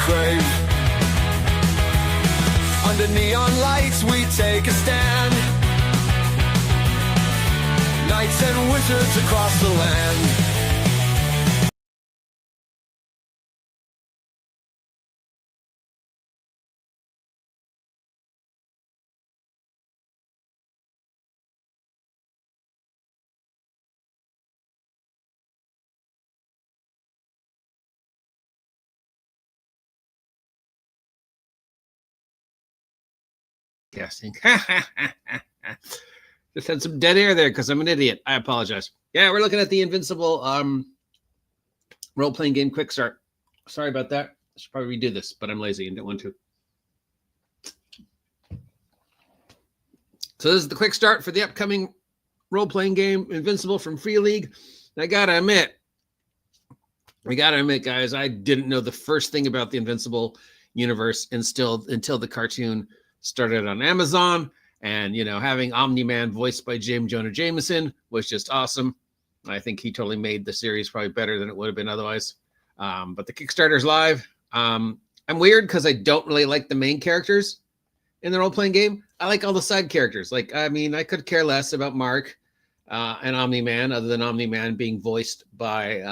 crave. Under neon lights we take a stand. Knights and wizards across the land. Casting. Just had some dead air there because I'm an idiot. I apologize. Yeah, we're looking at the Invincible role-playing game QuickStart. Sorry about that. I should probably redo this, but I'm lazy and don't want to. So this is the QuickStart for the upcoming role-playing game Invincible from Free League. I gotta admit, guys, I didn't know the first thing about the Invincible universe until the cartoon started on Amazon. And, you know, having Omni-Man voiced by James Jonah Jameson was just awesome. I think he totally made the series probably better than it would have been otherwise. But the Kickstarter's live. I'm weird because I don't really like the main characters in the role-playing game. I like all the side characters. Like, I mean, I could care less about Mark and Omni-Man other than Omni-Man being voiced by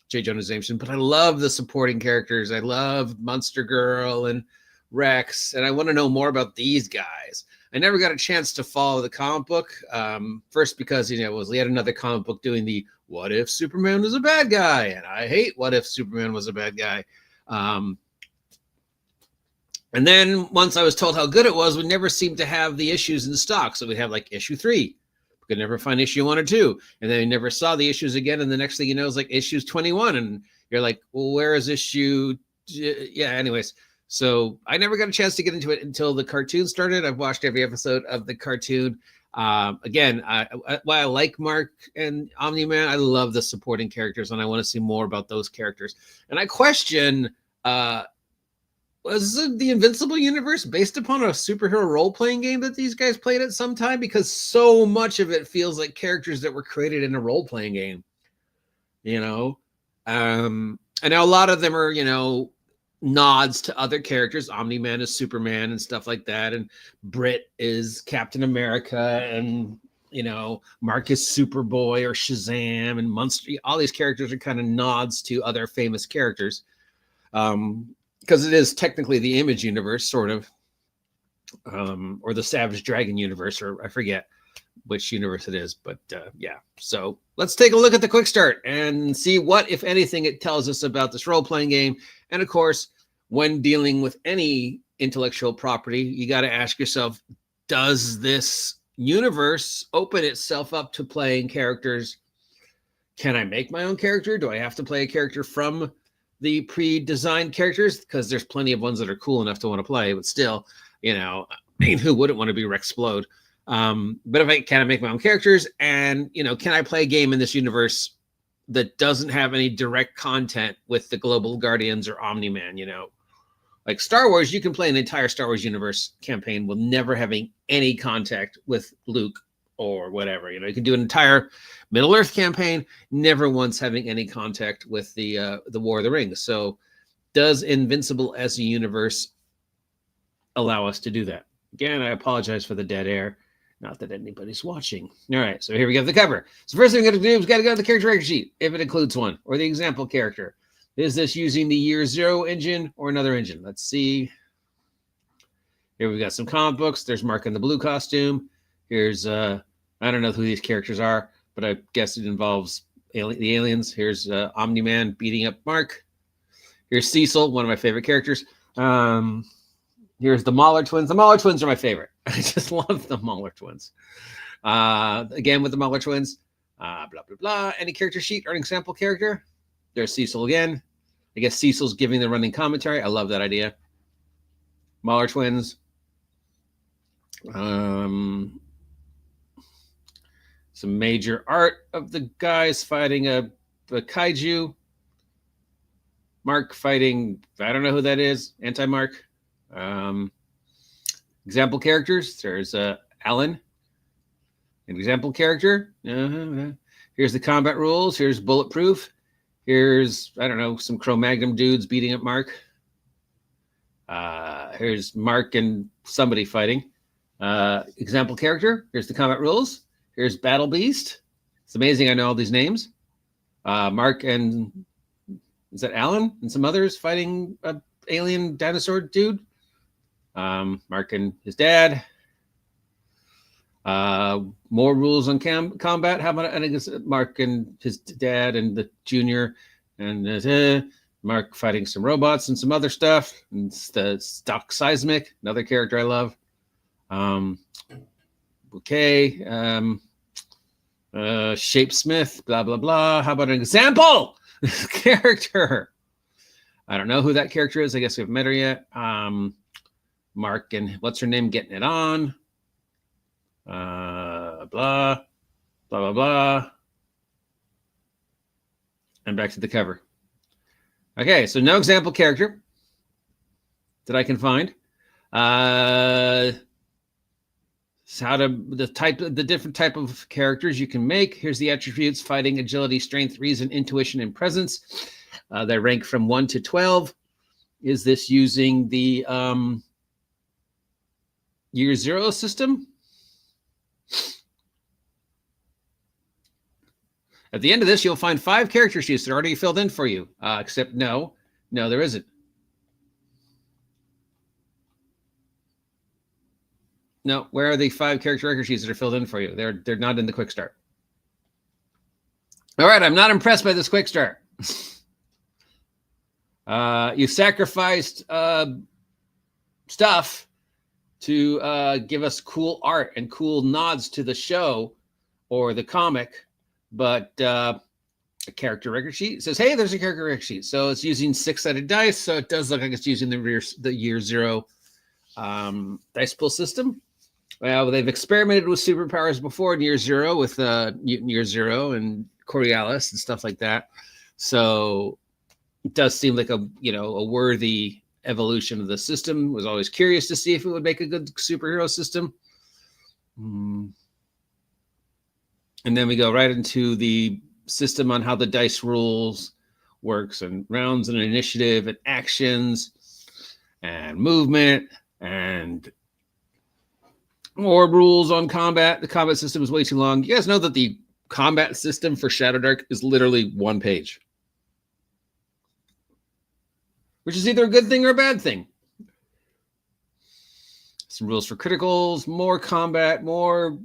J. Jonah Jameson. But I love the supporting characters. I love Monster Girl and Rex. And I want to know more about these guys. I never got a chance to follow the comic book. First, because, you know, it was yet another comic book doing the what if Superman was a bad guy? And I hate what if Superman was a bad guy. And then once I was told how good it was, we never seemed to have the issues in stock. So we'd have like issue 3. We could never find issue 1 or 2. And then we never saw the issues again. And the next thing you know is like issues 21. And you're like, well, where is issue? Yeah, anyways. So I never got a chance to get into it until the cartoon started. I've watched every episode of the cartoon. Again, while I like Mark and Omni-Man, I love the supporting characters, and I want to see more about those characters. And I question, was the Invincible universe based upon a superhero role-playing game that these guys played at some time? Because so much of it feels like characters that were created in a role-playing game, you know? I know a lot of them are, you know, nods to other characters. Omni-Man is Superman and stuff like that, and Brit is Captain America, and, you know, Mark is Superboy or Shazam, and Monster. All these characters are kind of nods to other famous characters, because it is technically the Image universe, sort of, or the Savage Dragon universe, or I forget which universe it is, but yeah. So let's take a look at the quick start and see what, if anything, it tells us about this role-playing game. And of course, when dealing with any intellectual property, you got to ask yourself, does this universe open itself up to playing characters? Can I make my own character? Do I have to play a character from the pre-designed characters? Because there's plenty of ones that are cool enough to want to play, but still, you know, I mean, who wouldn't want to be Rexplode? But if can I make my own characters, and, you know, can I play a game in this universe that doesn't have any direct content with the Global Guardians or Omni-Man? You know, like Star Wars, you can play an entire Star Wars universe campaign with never having any contact with Luke or whatever. You know, you can do an entire Middle Earth campaign, never once having any contact with the War of the Rings. So does Invincible as a universe allow us to do that? Again, I apologize for the dead air. Not that anybody's watching. All right, so here we go, the cover. So first thing we got to do is got to go to the character record sheet, if it includes one, or the example character. Is this using the Year Zero engine or another engine? Let's see. Here we got some comic books. There's Mark in the blue costume. Here's, I don't know who these characters are, but I guess it involves the aliens. Here's Omni-Man beating up Mark. Here's Cecil, one of my favorite characters. Here's the Mauler twins. The Mauler twins are my favorite. I just love the Mauler twins. Again, with the Mauler twins, blah, blah, blah. Any character sheet or an example character? There's Cecil again. I guess Cecil's giving the running commentary. I love that idea. Mauler twins. Some major art of the guys fighting a kaiju. Mark fighting, I don't know who that is, Anti-Mark. Example characters, there's Alan, an example character. Here's the combat rules. Here's Bulletproof. Here's, I don't know, some Cro-Magnon dudes beating up Mark. Here's Mark and somebody fighting. Example character. Here's the combat rules. Here's Battle Beast. It's amazing I know all these names. Mark and is that Alan and some others fighting a alien dinosaur dude. Mark and his dad. More rules on combat. How about I think it's Mark and his dad and the junior, and Mark fighting some robots and some other stuff. And the stock seismic, another character I love. Okay. Shape Smith, blah blah blah. How about an example character? I don't know who that character is. I guess we haven't met her yet. Mark and what's her name getting it on. Blah blah blah blah. And back to the cover. Okay, so no example character that I can find. So how to the different type of characters you can make. Here's the attributes: fighting, agility, strength, reason, intuition, and presence. They rank from 1 to 12. Is this using the year 0 system? At the end of this, you'll find 5 character sheets that are already filled in for you. Except no, there isn't. No, where are the 5 character record sheets that are filled in for you? They're not in the QuickStart. All right, I'm not impressed by this QuickStart. You sacrificed stuff to give us cool art and cool nods to the show or the comic, but a character record sheet says, "Hey, there's a character record sheet." So it's using 6-sided dice, so it does look like it's using the year 0 dice pool system. Well, they've experimented with superpowers before in year 0 with year 0 and Coriolis and stuff like that. So it does seem like a worthy evolution of the system. Was always curious to see if it would make a good superhero system. And then we go right into the system on how the dice rules works and rounds and initiative and actions and movement and more rules on combat. The combat system is way too long. You guys know that the combat system for Shadow Dark is literally 1 page, which is either a good thing or a bad thing. Some rules for criticals, more combat, more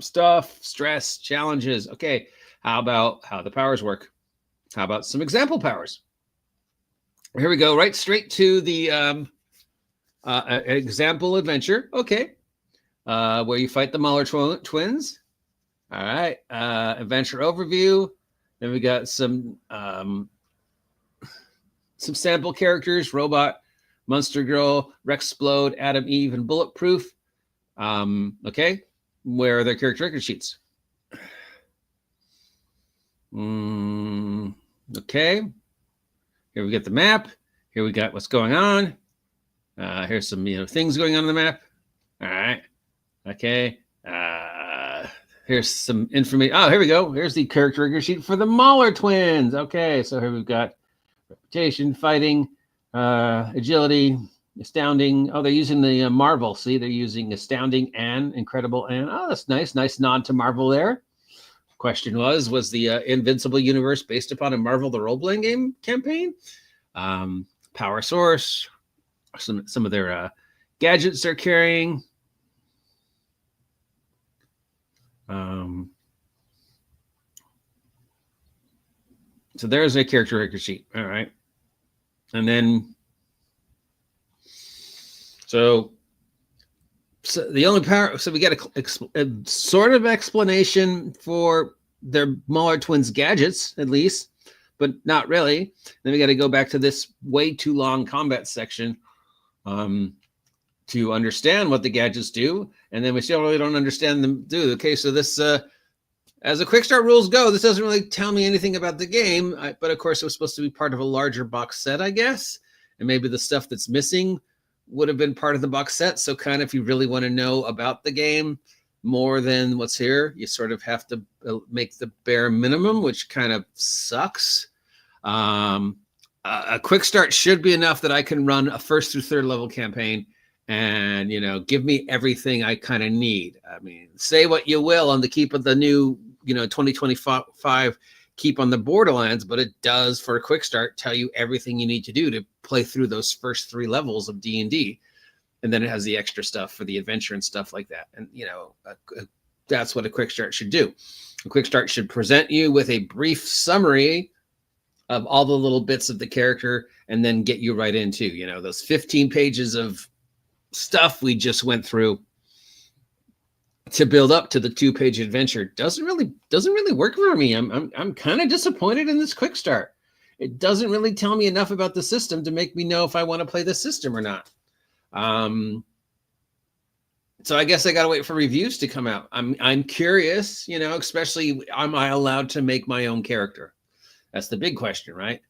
stuff, stress, challenges. Okay, how about how the powers work? How about some example powers? Here we go, right straight to the example adventure. Okay. Where you fight the Muller twins. All right. Adventure overview. Then we got some sample characters: Robot, Monster Girl, Rexplode, Adam, Eve, and Bulletproof. Okay. Where are their character record sheets? Okay. Here we get the map. Here we got what's going on. Here's some things going on the map. All right. Okay. Here's some information. Oh, here we go. Here's the character record sheet for the Muller twins. Okay, so here we've got reputation, fighting, agility, astounding. Oh, they're using the Marvel. See, they're using astounding and incredible and. Oh, that's nice. Nice nod to Marvel there. Question was the Invincible universe based upon a Marvel the role-playing game campaign? Power source. Some of their gadgets they're carrying. So there's a character record sheet. All right. And then, so the only power, so we get a sort of explanation for their Muller twins gadgets, at least, but not really. Then we got to go back to this way too long combat section to understand what the gadgets do. And then we still really don't understand them do. Okay, so this, as the QuickStart rules go, this doesn't really tell me anything about the game, but of course it was supposed to be part of a larger box set, I guess. And maybe the stuff that's missing would have been part of the box set. So kind of if you really want to know about the game more than what's here, you sort of have to make the bare minimum, which kind of sucks. a quick start should be enough that I can run a 1st through 3rd level campaign and, give me everything I kind of need. I mean, say what you will on the keep of the new, 2025 keep on the Borderlands, but it does for a quick start tell you everything you need to do to play through those first 3 levels of D&D. And then it has the extra stuff for the adventure and stuff like that. And, that's what a quick start should do. A quick start should present you with a brief summary of all the little bits of the character and then get you right into, those 15 pages of stuff we just went through to build up to the 2-page adventure doesn't really work for me. I'm kind of disappointed in this quick start. It doesn't really tell me enough about the system to make me know if I want to play the system or not. So I guess I got to wait for reviews to come out. I'm curious, especially, am I allowed to make my own character? That's the big question, right?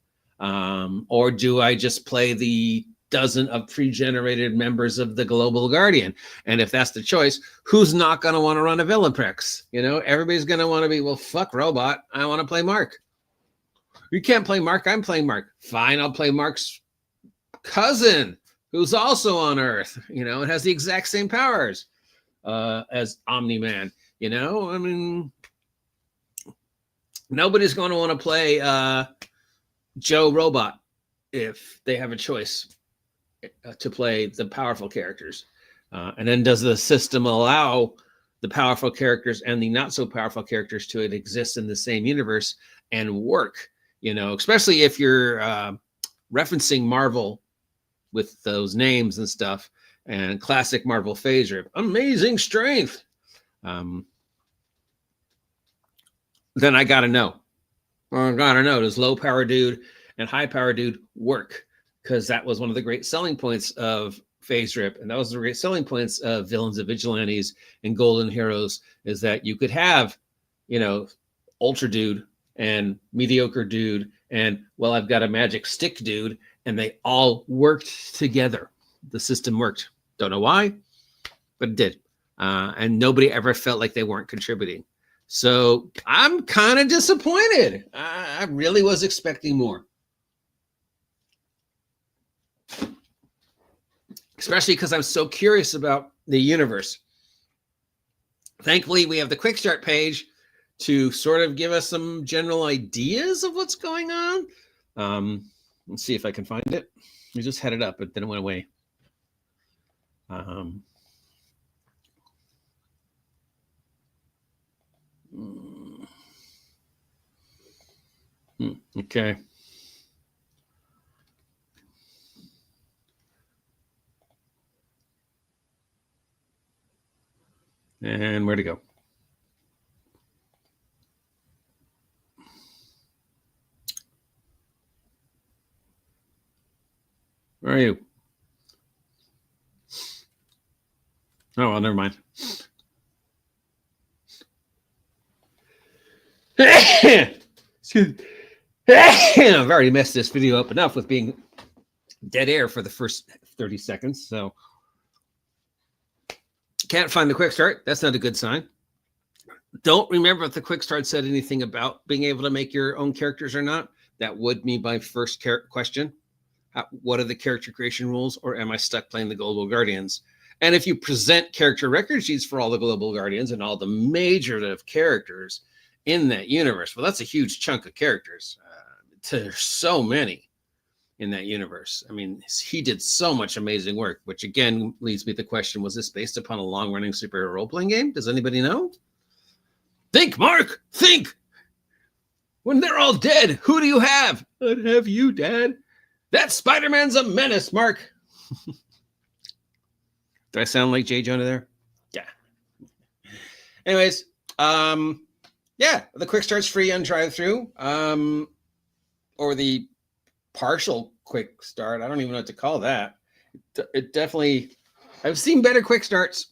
Or do I just play the dozen of pre-generated members of the Global Guardian? And if that's the choice, who's not going to want to run a Villaprex? Everybody's going to want to be, well, fuck Robot. I want to play Mark. You can't play Mark. I'm playing Mark. Fine, I'll play Mark's cousin, who's also on Earth. It has the exact same powers as Omni-Man. I mean, nobody's going to want to play Joe Robot if they have a choice to play the powerful characters. And then does the system allow the powerful characters and the not so powerful characters to exist in the same universe and work? Especially if you're referencing Marvel with those names and stuff, and classic Marvel phaser, amazing strength. Then I got to know. Does low power dude and high power dude work? Because that was one of the great selling points of Phase Rip, and that was the great selling points of Villains and Vigilantes and Golden Heroes, is that you could have, Ultra Dude and Mediocre Dude and, well, I've got a magic stick dude, and they all worked together. The system worked. Don't know why, but it did. And nobody ever felt like they weren't contributing. So I'm kind of disappointed. I really was expecting more. Especially because I'm so curious about the universe. Thankfully, we have the quick start page to sort of give us some general ideas of what's going on. Let's see if I can find it. We just had it up, but then it went away. Okay. And where to go? Where are you? Oh, well, never mind. Excuse me. I've already messed this video up enough with being dead air for the first 30 seconds, so can't find the quick start. That's not a good sign. Don't remember if the quick start said anything about being able to make your own characters or not. That would be my first question. What are the character creation rules, or am I stuck playing the Global Guardians? And if you present character record sheets for all the Global Guardians and all the major characters in that universe, well, that's a huge chunk of characters. There's so many in that universe. I mean, he did so much amazing work, which again leads me to the question, was this based upon a long-running superhero role-playing game? Does anybody know? Think, Mark! Think! When they're all dead, who do you have? I'd have you, Dad. That Spider-Man's a menace, Mark. Do I sound like Jay Jonah there? Yeah. Anyways, yeah, the quick start's free on drive-through, or the partial quick start. I don't even know what to call that. It definitely, I've seen better quick starts,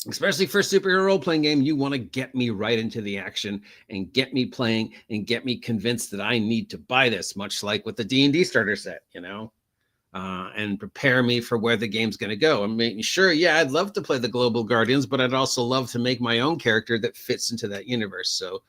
especially for a superhero role-playing game. You want to get me right into the action and get me playing and get me convinced that I need to buy this, much like with the D&D starter set, and prepare me for where the game's going to go. I'm making sure, yeah, I'd love to play the Global Guardians, but I'd also love to make my own character that fits into that universe. So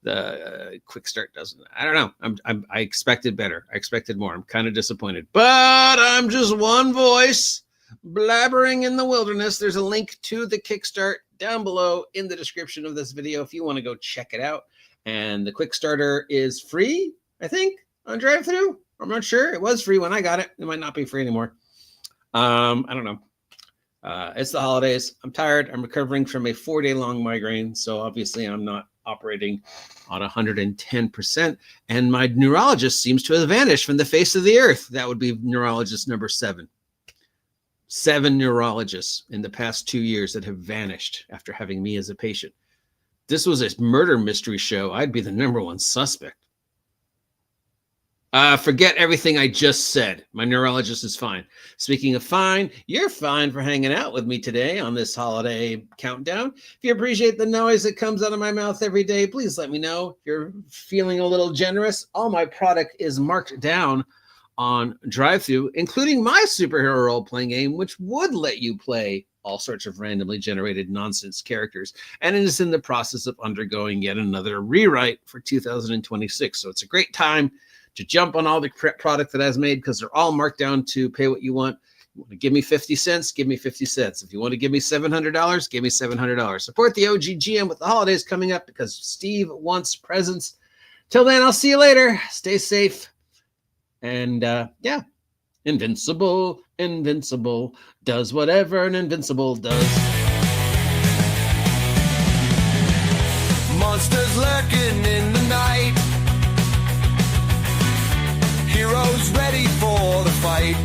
The QuickStart doesn't. I don't know. I expected better. I expected more. I'm kind of disappointed, but I'm just one voice blabbering in the wilderness. There's a link to the Kickstart down below in the description of this video if you want to go check it out. And the Quickstarter is free, I think, on drive-thru. I'm not sure. It was free when I got it. It might not be free anymore. I don't know. It's the holidays. I'm tired. I'm recovering from a 4-day-long migraine, so obviously I'm not operating on 110%. And my neurologist seems to have vanished from the face of the earth. That would be neurologist number 7. 7 neurologists in the past 2 years that have vanished after having me as a patient. This was a murder mystery show. I'd be the number 1 suspect. Forget everything I just said. My neurologist is fine. Speaking of fine, you're fine for hanging out with me today on this holiday countdown. If you appreciate the noise that comes out of my mouth every day, please let me know. If you're feeling a little generous, all my product is marked down on drive-thru, including my superhero role-playing game, which would let you play all sorts of randomly generated nonsense characters, and it is in the process of undergoing yet another rewrite for 2026. So it's a great time to jump on all the product that I've made because they're all marked down to pay what you want. You want to give me 50 cents, give me 50 cents. If you want to give me $700, give me $700. Support the OGGM with the holidays coming up because Steve wants presents. Till then, I'll see you later. Stay safe. And yeah, Invincible, Invincible, does whatever an Invincible does. Monsters lurking in the night. Heroes ready for the fight.